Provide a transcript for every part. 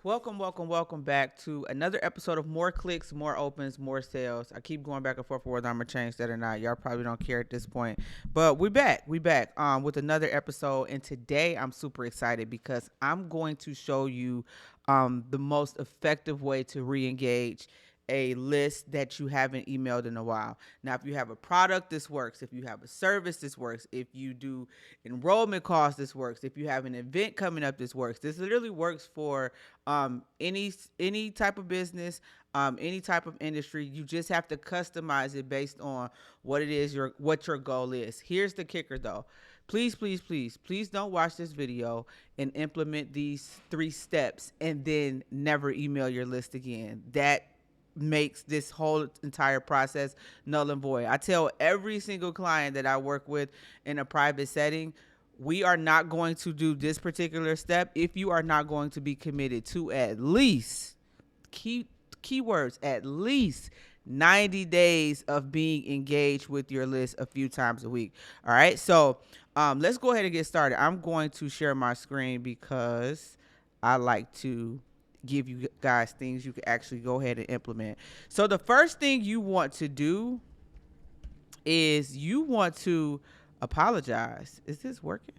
Welcome back to another episode of More Clicks, More Opens, More Sales. I keep going back and forth whether I'm gonna change that or not. Y'all probably don't care at this point, but we back with another episode, and today I'm super excited because I'm going to show you the most effective way to re-engage a list that you haven't emailed in a while. Now, if you have a product, this works. If you have a service, this works. If you do enrollment calls, this works. If you have an event coming up, this works. This literally works for any type of business, any type of industry. You just have to customize it based on what it is what your goal is. Here's the kicker, though. Please don't watch this video and implement these 3 steps and then never email your list again. That makes this whole entire process null and void. I tell every single client that I work with in a private setting, we are not going to do this particular step if you are not going to be committed to at least keywords at least 90 days of being engaged with your list a few times a week. All right, so let's go ahead and get started. I'm going to share my screen because I like to give you guys things you can actually go ahead and implement. So the first thing you want to do is you want to apologize. Is this working?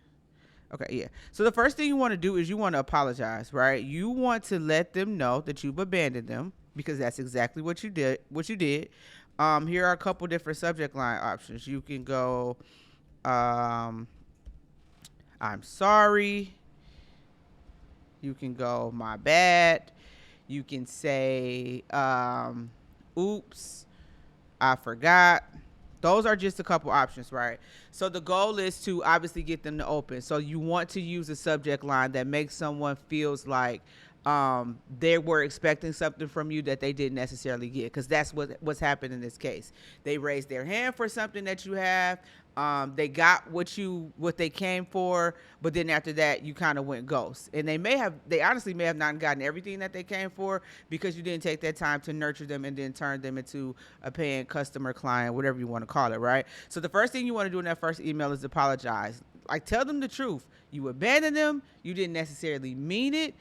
Okay, yeah. So the first thing you want to do is you want to apologize, right? You want to let them know that you've abandoned them because that's exactly what you did. Here are a couple different subject line options. You can go, I'm sorry. You can go, my bad. You can say, oops, I forgot. Those are just a couple options, right? So the goal is to obviously get them to open. So you want to use a subject line that makes someone feels like they were expecting something from you that they didn't necessarily get, because that's what's happened in this case. They raised their hand for something that you have. They got what they came for, but then after that you kind of went ghost, and they honestly may have not gotten everything that they came for because you didn't take that time to nurture them and then turn them into a paying customer, client, whatever you want to call it, right? So the first thing you want to do in that first email is apologize. Like, tell them the truth. You abandoned them. You didn't necessarily mean it.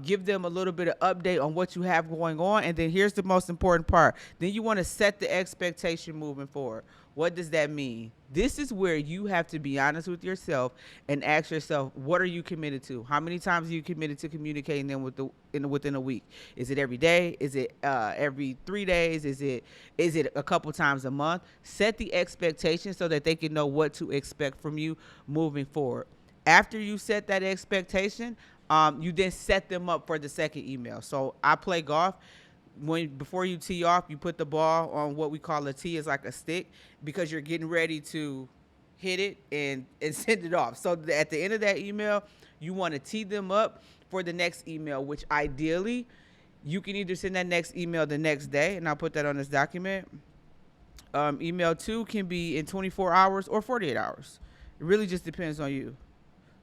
Give them a little bit of update on what you have going on. And then here's the most important part. Then you want to set the expectation moving forward. What does that mean? This is where you have to be honest with yourself and ask yourself, what are you committed to? How many times are you committed to communicating them within a week? Is it every day? Is it every 3 days? Is it a couple times a month? Set the expectation so that they can know what to expect from you moving forward. After you set that expectation, you then set them up for the second email. So I play golf. Before you tee off, you put the ball on what we call a tee, is like a stick, because you're getting ready to hit it and send it off. So at the end of that email, you want to tee them up for the next email, which ideally you can either send that next email the next day, and I'll put that on this document. Email 2 can be in 24 hours or 48 hours. It really just depends on you.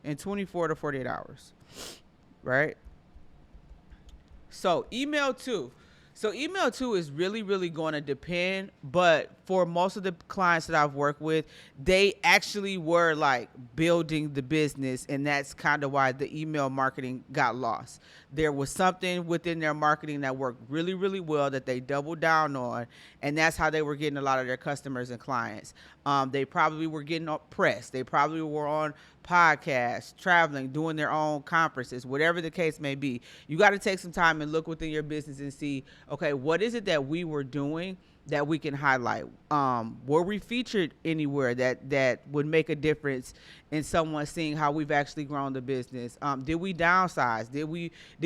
In 24 to 48 hours, right? So email 2. So email 2 is really, really going to depend, but for most of the clients that I've worked with, they actually were like building the business, and that's kind of why the email marketing got lost. There was something within their marketing that worked really, really well that they doubled down on, and that's how they were getting a lot of their customers and clients. They probably were getting press. They probably were on podcasts, traveling, doing their own conferences, whatever the case may be. You got to take some time and look within your business and see, okay, what is it that we were doing that we can highlight? Were we featured anywhere that would make a difference in someone seeing how we've actually grown the business? Did we downsize? Did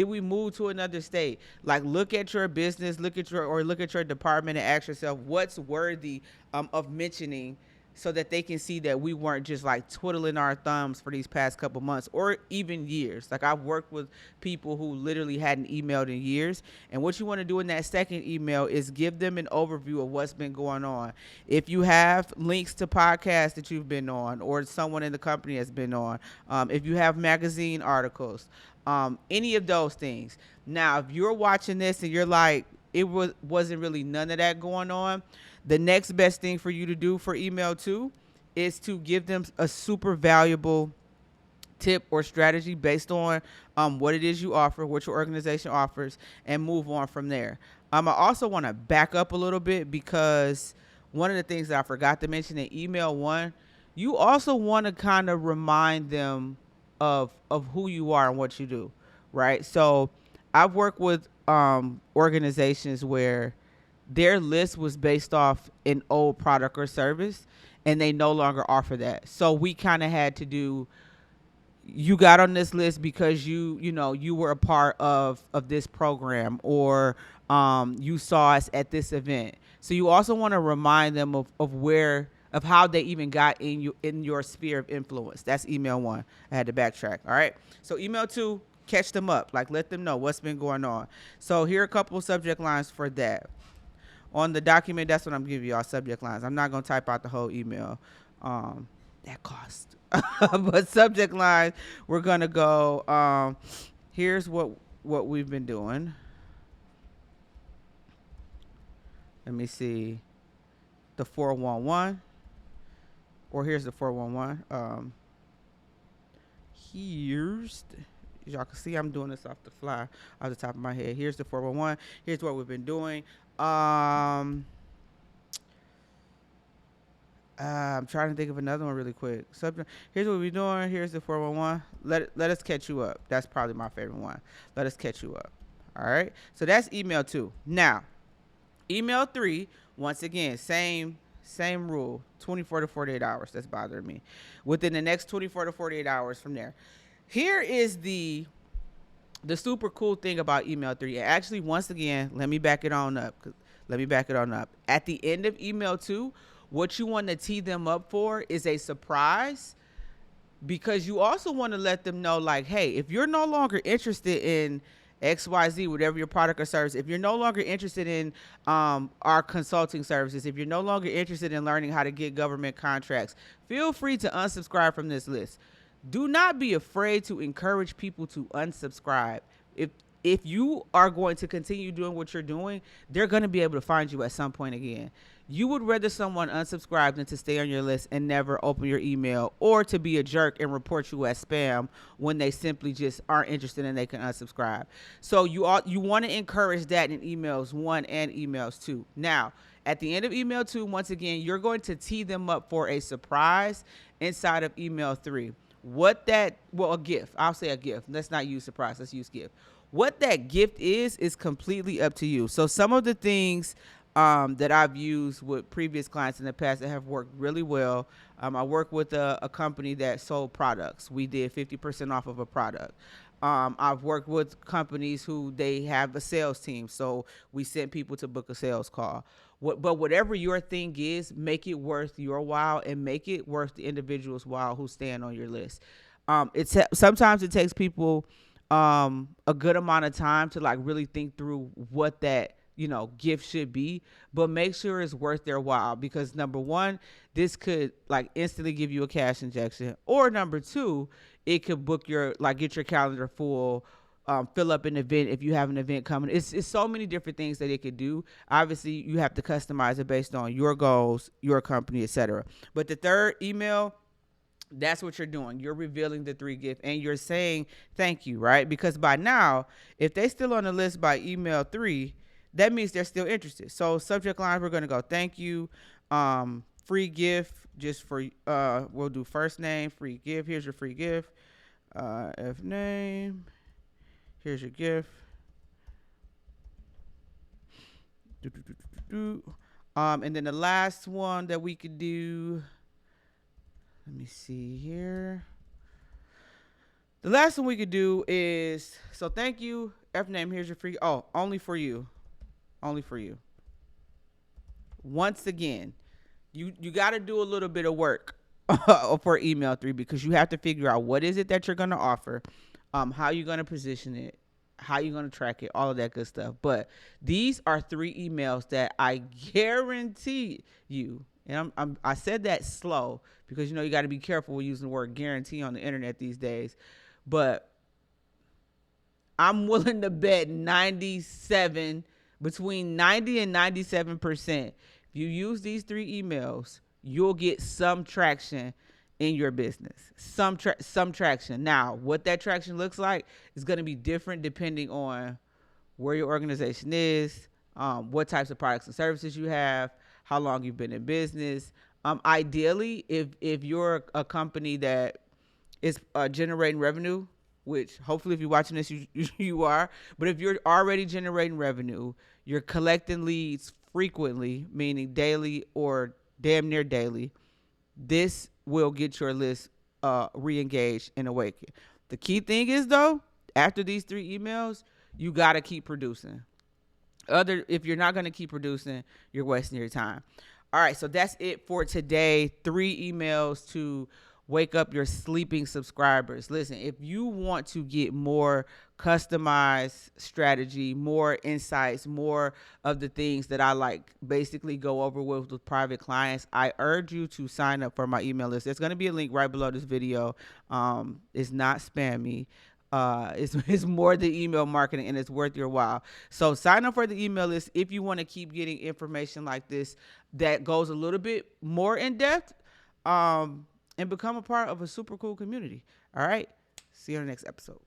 we move to another state? Like, look at your business, look at your department, and ask yourself what's worthy of mentioning, so that they can see that we weren't just like twiddling our thumbs for these past couple months or even years. Like, I've worked with people who literally hadn't emailed in years. And what you want to do in that second email is give them an overview of what's been going on. If you have links to podcasts that you've been on or someone in the company has been on, if you have magazine articles, any of those things. Now, if you're watching this and you're like, wasn't really none of that going on, the next best thing for you to do for email 2 is to give them a super valuable tip or strategy based on what it is you offer, what your organization offers, and move on from there. I also want to back up a little bit because one of the things that I forgot to mention in email one, you also want to kind of remind them of who you are and what you do, right? So I've worked with organizations where their list was based off an old product or service and they no longer offer that. So we kind of had to do, you got on this list because you were a part of this program, or you saw us at this event. So you also want to remind them of how they even got in your sphere of influence. That's email one. I had to backtrack. All right. So email two, catch them up, like let them know what's been going on. So here are a couple of subject lines for that. On the document, that's what I'm giving y'all, subject lines. I'm not gonna type out the whole email. That cost. But subject lines, we're gonna go. Here's what we've been doing. Let me see. The 411. Or here's the 411. Y'all can see I'm doing this off the fly, off the top of my head. Here's the 411. Here's what we've been doing. I'm trying to think of another one really quick. Here's what we're doing. Here's the 411. Let us catch you up. That's probably my favorite one. Let us catch you up. All right. So that's email two. Now, email three, once again, same rule, 24 to 48 hours. That's bothering me. Within the next 24 to 48 hours from there. Here is the super cool thing about email three. Actually, once again, let me back it on up. At the end of email two, what you want to tee them up for is a surprise, because you also want to let them know, like, hey, if you're no longer interested in XYZ, whatever your product or service, if you're no longer interested in our consulting services, if you're no longer interested in learning how to get government contracts, feel free to unsubscribe from this list. Do not be afraid to encourage people to unsubscribe. If you are going to continue doing what you're doing, they're going to be able to find you at some point again. You would rather someone unsubscribe than to stay on your list and never open your email, or to be a jerk and report you as spam when they simply just aren't interested and they can unsubscribe. So you want to encourage that in emails one and emails two. Now, at the end of email two, once again, you're going to tee them up for a surprise inside of email three. A gift. I'll say a gift. Let's not use surprise. Let's use gift. What that gift is completely up to you. So some of the things that I've used with previous clients in the past that have worked really well. I worked with a company that sold products. We did 50% off of a product. I've worked with companies who they have a sales team, so we sent people to book a sales call. But whatever your thing is, make it worth your while and make it worth the individual's while who stand on your list. Sometimes it takes people a good amount of time to like really think through what that gift should be, but make sure it's worth their while, because number one, this could like instantly give you a cash injection, or number two, it could get your calendar full, fill up an event if you have an event coming. It's so many different things that it could do. Obviously, you have to customize it based on your goals, your company, etc. But the third email, that's what you're doing. You're revealing the three gift and you're saying thank you, right? Because by now, if they still on the list by email three, that means they're still interested. So subject line, we're going to go thank you, free gift, just for, we'll do first name, free gift. Here's your free gift. F name. Here's your gift. And then the last one that we could do, let me see here. The last one we could do is, so thank you, F name, here's your free, only for you. Only for you. Once again, you got to do a little bit of work for email three, because you have to figure out what is it that you're going to offer, how you're going to position it, how you're going to track it, all of that good stuff. But these are three emails that I guarantee you, and I said that slow because you got to be careful with using the word guarantee on the internet these days, but I'm willing to bet between 90 and 97%. If you use these three emails, you'll get some traction in your business. Some traction. Now, what that traction looks like is going to be different depending on where your organization is, what types of products and services you have, how long you've been in business. Ideally, if you're a company that is generating revenue, which hopefully if you're watching this, you are. But if you're already generating revenue, you're collecting leads frequently, meaning daily or damn near daily, this will get your list re-engaged and awakened. The key thing is, though, after these 3 emails, you got to keep producing. If you're not going to keep producing, you're wasting your time. All right, so that's it for today. 3 emails to wake up your sleeping subscribers. Listen, if you want to get more customized strategy, more insights, more of the things that I like basically go over with private clients, I urge you to sign up for my email list. There's going to be a link right below this video. It's not spammy. It's more than email marketing, and it's worth your while. So sign up for the email list if you want to keep getting information like this that goes a little bit more in depth, and become a part of a super cool community. All right. See you on the next episode.